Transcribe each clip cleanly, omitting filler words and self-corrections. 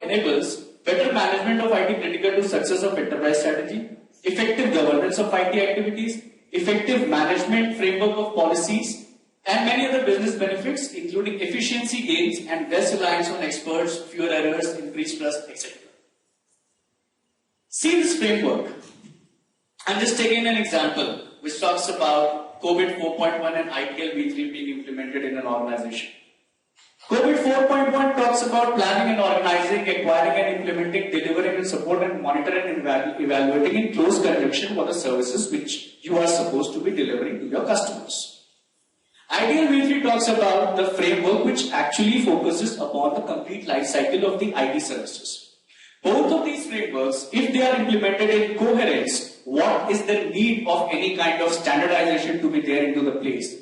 enables better management of IT critical to success of enterprise strategy, effective governance of IT activities, effective management framework of policies, and many other business benefits, including efficiency gains and less reliance on experts, fewer errors, increased trust, etc. See this framework. I'm just taking an example which talks about COVID 4.1 and ITIL V3 being implemented in an organization. COVID 4.1 talks about planning and organizing, acquiring and implementing, delivering and support and monitoring and evaluating in close conjunction what the services which you are supposed to be delivering to your customers. ITIL V3 talks about the framework which actually focuses upon the complete life cycle of the IT services. Both of these frameworks, if they are implemented in coherence, what is the need of any kind of standardization to be there into the place?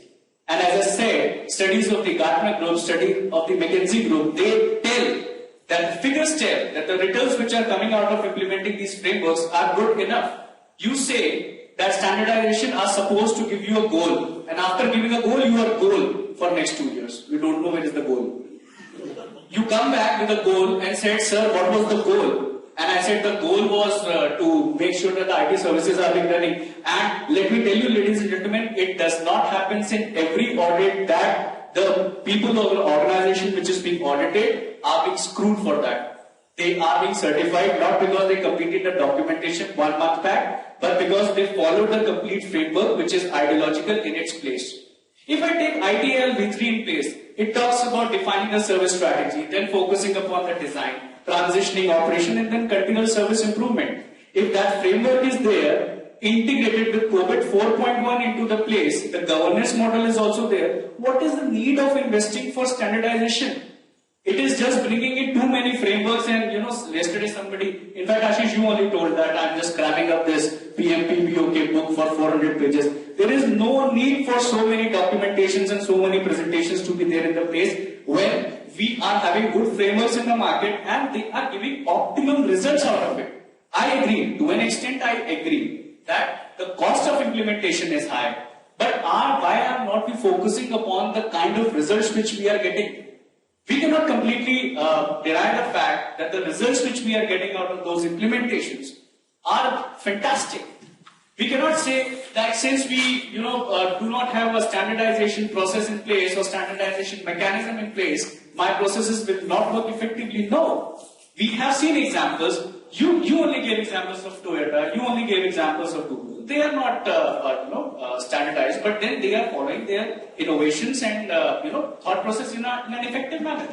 And as I said, studies of the Gartner Group, study of the McKinsey Group, they tell that the figures tell that the returns which are coming out of implementing these frameworks are good enough. You say that standardization are supposed to give you a goal, and after giving a goal, you are goal for next 2 years. You don't know where is the goal. You come back with a goal and said, sir, what was the goal? And I said the goal was to make sure that the IT services are being running. And let me tell you, ladies and gentlemen, it does not happen in every audit that the people of the organization which is being audited are being screwed for that. They are being certified not because they completed the documentation 1 month back, but because they followed the complete framework which is ideological in its place. If I take ITIL V3 in place, it talks about defining the service strategy, then focusing upon the design, transitioning operation, and then continual service improvement. If that framework is there, integrated with COVID 4.1 into the place, the governance model is also there, what is the need of investing for standardization? It is just bringing in too many frameworks and, yesterday somebody, in fact Ashish, you only told that I'm just grabbing up this PMPBOK book for 400 pages. There is no need for so many documentations and so many presentations to be there in the place when we are having good frameworks in the market and they are giving optimum results out of it. I agree, to an extent I agree that the cost of implementation is high, but why are not we focusing upon the kind of results which we are getting? We cannot completely deny the fact that the results which we are getting out of those implementations are fantastic. We cannot say that since we do not have a standardization process in place or standardization mechanism in place, my processes will not work effectively. No. We have seen examples. You only gave examples of Toyota, you only gave examples of Google. They are not standardized, but then they are following their innovations and thought process in an effective manner.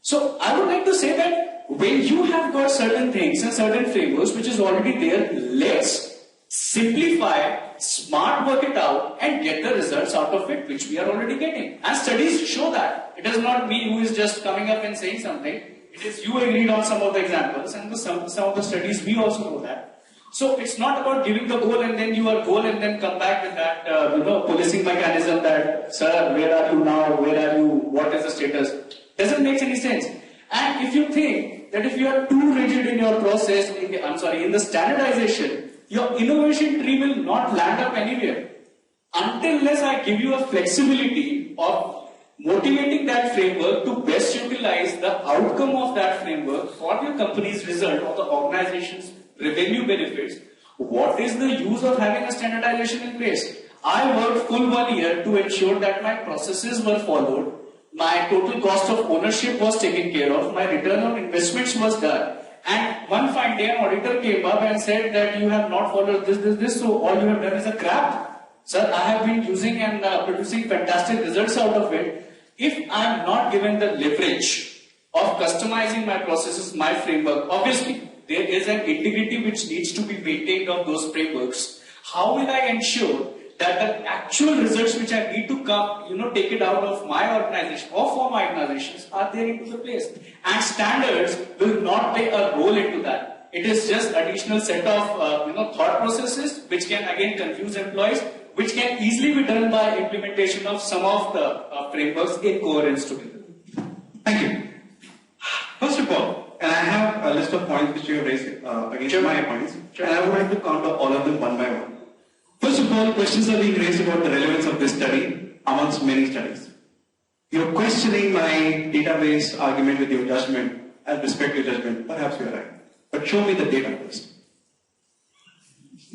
So I would like to say that when you have got certain things and certain frameworks which is already there, let's simplify, smart work it out and get the results out of it which we are already getting. And studies show that. It is not me who is just coming up and saying something. It is you agreed on some of the examples and some of the studies we also know that. So it's not about giving the goal and then you are goal and then come back with that policing mechanism that, sir, where are you now, where are you, what is the status? Doesn't make any sense. And if you think that if you are too rigid in your process, in the standardization, your innovation tree will not land up anywhere. Unless I give you a flexibility of motivating that framework to best utilize the outcome of that framework for your company's result or the organization's revenue benefits, what is the use of having a standardization in place? I worked full 1 year to ensure that my processes were followed, my total cost of ownership was taken care of, my return on investments was done. And one fine day an auditor came up and said that you have not followed this, so all you have done is a crap. Sir, I have been using and producing fantastic results out of it. If I am not given the leverage of customizing my processes, my framework, obviously there is an integrity which needs to be maintained of those frameworks. How will I ensure that the actual results which I need to come, take it out of my organization or for my organizations are there into the place? And standards will not play a role into that. It is just additional set of thought processes which can again confuse employees, which can easily be done by implementation of some of the frameworks in coherence together. Thank you. First of all, and I have a list of points which you have raised against my points, and I would like to counter all of them one by one. First of all, questions are being raised about the relevance of this study amongst many studies. You're questioning my database argument with your judgment. I'll respect your judgment. Perhaps you're right. But show me the data first.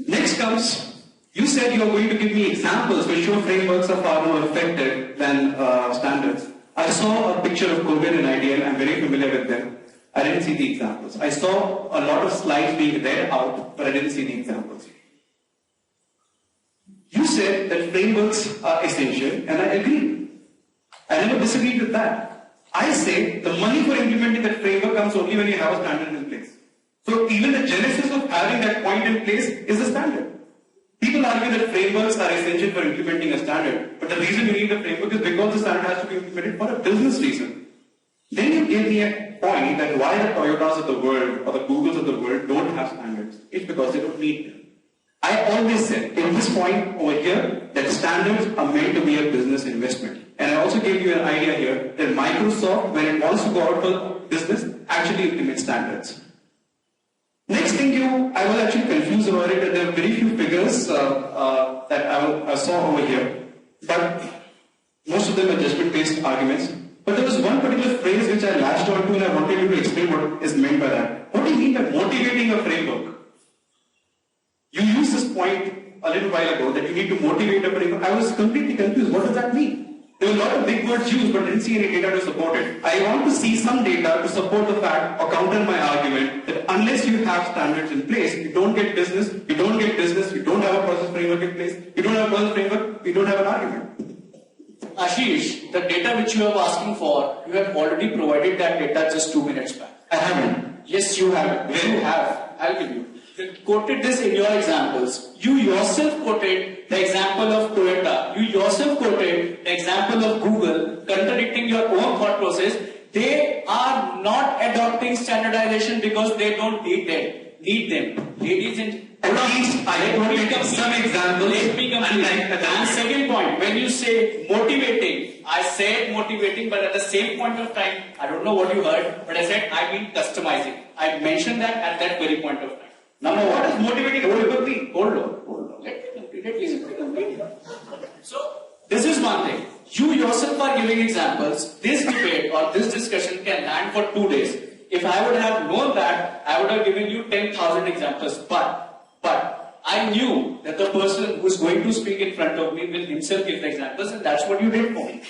Next comes, you said you're going to give me examples which show frameworks are far more effective than standards. I saw a picture of COVID and IDL. I'm very familiar with them. I didn't see the examples. I saw a lot of slides being read out, but I didn't see the examples. You said that frameworks are essential, and I agree. I never disagreed with that. I say the money for implementing that framework comes only when you have a standard in place. So even the genesis of having that point in place is a standard. People argue that frameworks are essential for implementing a standard, but the reason you need a framework is because the standard has to be implemented for a business reason. Then you gave me a point that why the Toyotas of the world or the Googles of the world don't have standards. It's because they don't need them. I always said in this point over here that standards are meant to be a business investment. And I also gave you an idea here that Microsoft, when it wants to go out for business, actually implements standards. Next thing I was actually confused about it, that there are very few figures that I saw over here, but most of them are judgment-based arguments. But there was one particular phrase which I latched onto, and I wanted you to explain what is meant by that. What do you mean by motivating a framework? You used this point a little while ago that you need to motivate a framework. I was completely confused. What does that mean? There were a lot of big words used, but I didn't see any data to support it. I want to see some data to support the fact or counter my argument that unless you have standards in place, you don't get business, you don't have a process framework in place, you don't have a process framework, you don't have an argument. Ashish, the data which you are asking for, you have already provided that data just 2 minutes back. I haven't. Yes, you have. Where you have? I'll give you. You quoted this in your examples. You yourself quoted the example of Toyota. You yourself quoted the example of Google, contradicting your own thought process. They are not adopting standardization because they don't need them. Ladies and at least I quoted some examples. Let me complete. And second point, when you say motivating, I said motivating, but at the same point of time, I don't know what you heard, but I said I mean customizing. I mentioned that at that very point of time. Number one, what is motivating? Hold on. Let me complete. So, this is one thing. You yourself are giving examples. This debate or this discussion can land for 2 days. If I would have known that, I would have given you 10,000 examples. But I knew that the person who is going to speak in front of me will himself give the examples, and that's what you did for me.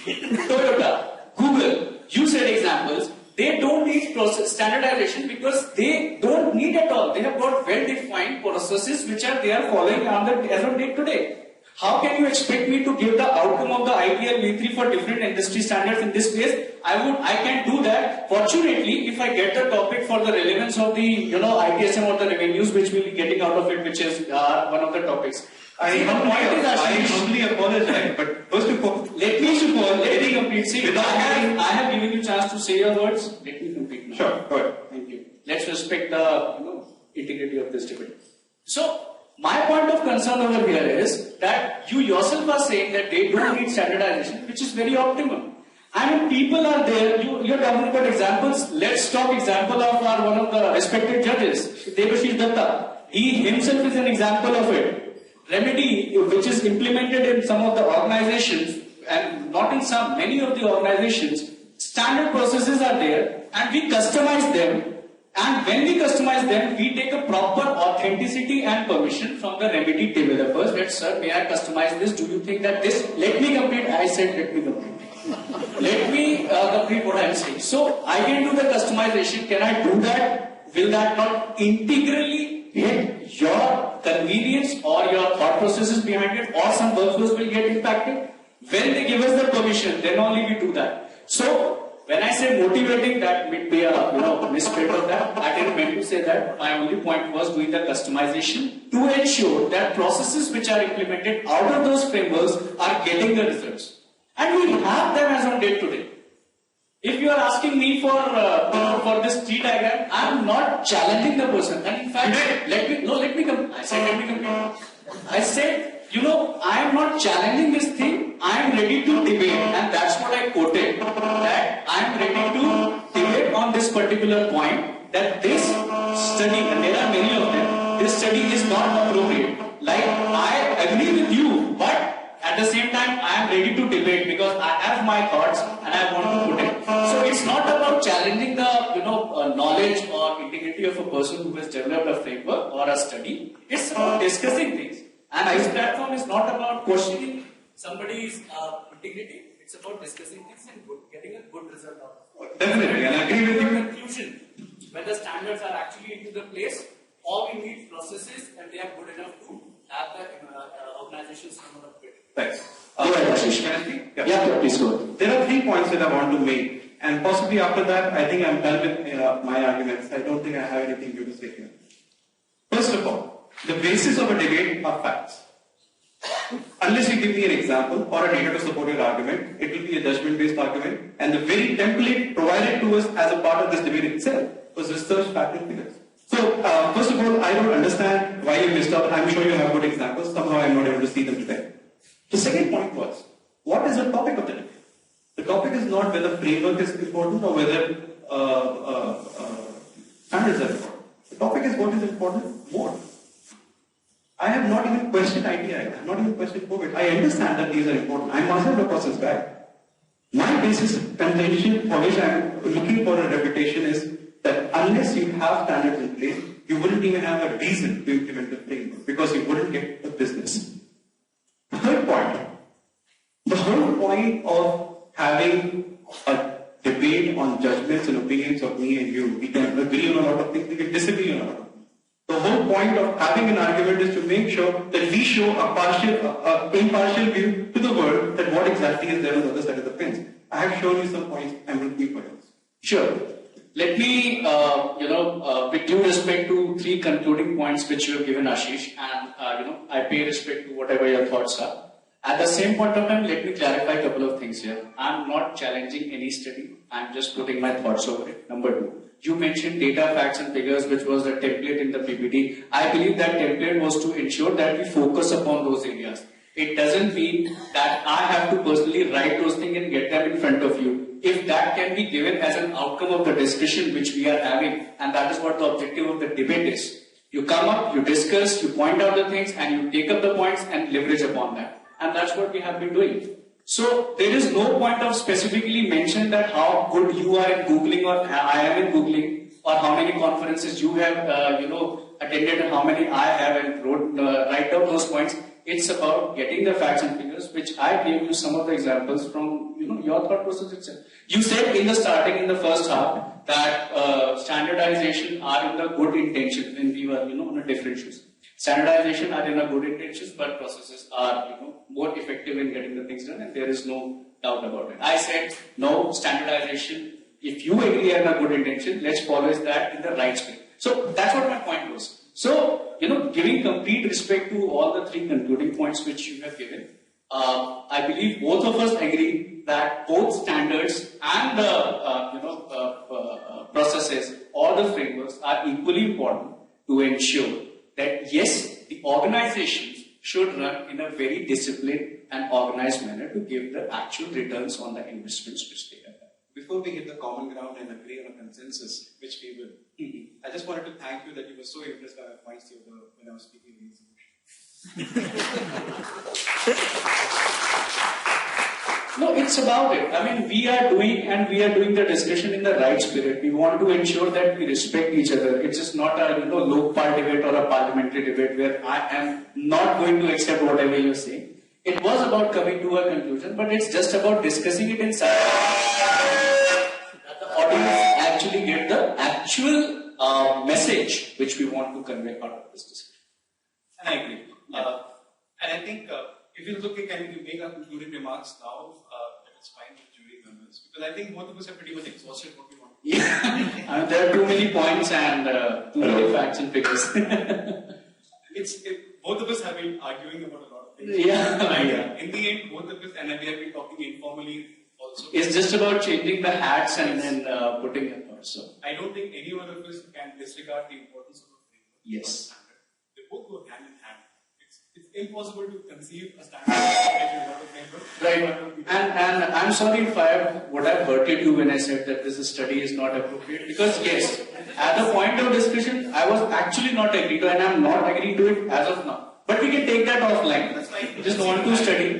Toyota, Google, you said examples. They don't need process standardization because they don't need at all. They have got well-defined processes which are they are following as of day to day. How can you expect me to give the outcome of the ITL V3 for different industry standards in this case? I can do that. Fortunately, if I get the topic for the relevance of the ITSM or the revenues which will be getting out of it, which is one of the topics. I humbly apologize, but first of all, let me complete. See, I have given you a chance to say your words. Let me complete now. Sure, go ahead. Thank you. Let's respect the integrity of this debate. So, my point of concern over here is that you yourself are saying that they don't need standardization, which is very optimum. I mean, people are there. You're talking about examples. Let's talk example of one of the respected judges, Debashish Datta. He himself is an example of it. Remedy, which is implemented in some of the organizations, and not in some, many of the organizations, standard processes are there, and we customize them. And when we customize them, we take a proper authenticity and permission from the remedy developers. That, sir, may I customize this? Do you think that this? Let me complete. I said, let me complete. Let me complete what I am saying. So, I can do the customization. Can I do that? Will that not integrally hit your convenience or your thought processes behind it, or some workflows will get impacted? When they give us the permission, then only we do that. So, when I say motivating, that may be a misprint of that. I didn't mean to say that. My only point was doing the customization to ensure that processes which are implemented out of those frameworks are getting the results. And we have them as on date today. If you are asking me for this tree diagram, I am not challenging the person. And in fact, let me come. I said, I am not challenging this thing. I am ready to debate, and that's what I quoted. That I am ready to debate on this particular point. That this study, and there are many of them, this study is not appropriate. Like, I agree with you, but at the same time, I am ready to debate because I have my thoughts and I want to put it. So it's not about challenging the knowledge or integrity of a person who has developed a framework or a study. It's about discussing things. And this platform is not about questioning somebody's integrity. It's about discussing things and getting a good result out of it. Definitely, and I agree with you. Conclusion, whether standards are actually into the place, or we need processes and they are good enough to have the organizations come up with. Thanks. Go ahead, Ashish. Can I speak? Yeah, please go ahead. There are 3 points that I want to make, and possibly after that, I think I'm done with my arguments. I don't think I have anything new to say here. First of all, the basis of a debate are facts. Unless you give me an example or a data to support your argument, it will be a judgment-based argument, and the very template provided to us as a part of this debate itself was research, fact, and figures. So, first of all, I don't understand why you missed out. I'm sure you have good examples. Somehow I'm not able to see them today. The second point was, what is the topic of the debate? The topic is not whether framework is important or whether standards are important. The topic is what is important more. I have not even questioned ITI. I have not even questioned COVID. I understand that these are important. I myself a process guy. My basis contention for which I am looking for a reputation is that unless you have standards in place, you wouldn't even have a reason to implement the framework because you wouldn't get the business. Third point, the whole point of having a debate on judgments and opinions of me and you, we can agree on a lot of things, we can disagree on a lot of things. The whole point of having an argument is to make sure that we show a impartial view to the world that what exactly is there on the other side of the fence. I have shown you some points, I'm looking for yours. Sure. Let me, with due respect to 3 concluding points which you have given, Ashish, and I pay respect to whatever your thoughts are. At the same point of time, let me clarify a couple of things here. I'm not challenging any study. I'm just putting my thoughts over it. Number 2. You mentioned data, facts and figures, which was the template in the PPT. I believe that template was to ensure that we focus upon those areas. It doesn't mean that I have to personally write those things and get them in front of you. If that can be given as an outcome of the discussion which we are having, and that is what the objective of the debate is. You come up, you discuss, you point out the things, and you take up the points and leverage upon that. And that's what we have been doing. So there is no point of specifically mention that how good you are in Googling or I am in Googling, or how many conferences you have attended and how many I have, and write down those points. It's about getting the facts and figures, which I gave you some of the examples from your thought process itself. You said in the starting, in the first half, that standardization are in the good intention when we were on a different shoes. Standardization are in a good intentions, but processes are more effective in getting the things done, and there is no doubt about it. I said no standardization. If you agree on a good intention, let's follow that in the right spirit. So that's what my point was. So giving complete respect to all the 3 concluding points which you have given, I believe both of us agree that both standards and the processes or the frameworks are equally important to ensure that yes, the organizations should run in a very disciplined and organized manner to give the actual returns on the investments which they have. Before we hit the common ground and agree on a consensus, which we will, I just wanted to thank you that you were so impressed by my points when I was speaking in this No, it's about it. I mean, we are doing the discussion in the right spirit. We want to ensure that we respect each other. It's just not a Lokpal debate or a parliamentary debate where I am not going to accept whatever you're saying. It was about coming to a conclusion, but it's just about discussing it in silence. That the audience actually get the actual message which we want to convey out of this discussion. And I agree. And I think if you look at, can you make our concluding remarks now, if it's fine with jury members? Because I think both of us have pretty much exhausted what we want. Yeah, there are too many points and too many facts and figures. Both of us have been arguing about a lot of things. Yeah. In the end, both of us, and we have been talking informally also. It's just about changing the hats and then putting your thoughts. So I don't think any one of us can disregard the importance of a framework. Yes. They both go hand in hand. It's impossible to conceive a standard without a framework. Right. And I'm sorry if would have hurted you when I said that this study is not appropriate. Because yes, at the point of discussion, I was actually not agreeing to, and I'm not agreeing to it as of now. But we can take that offline. Just want to study.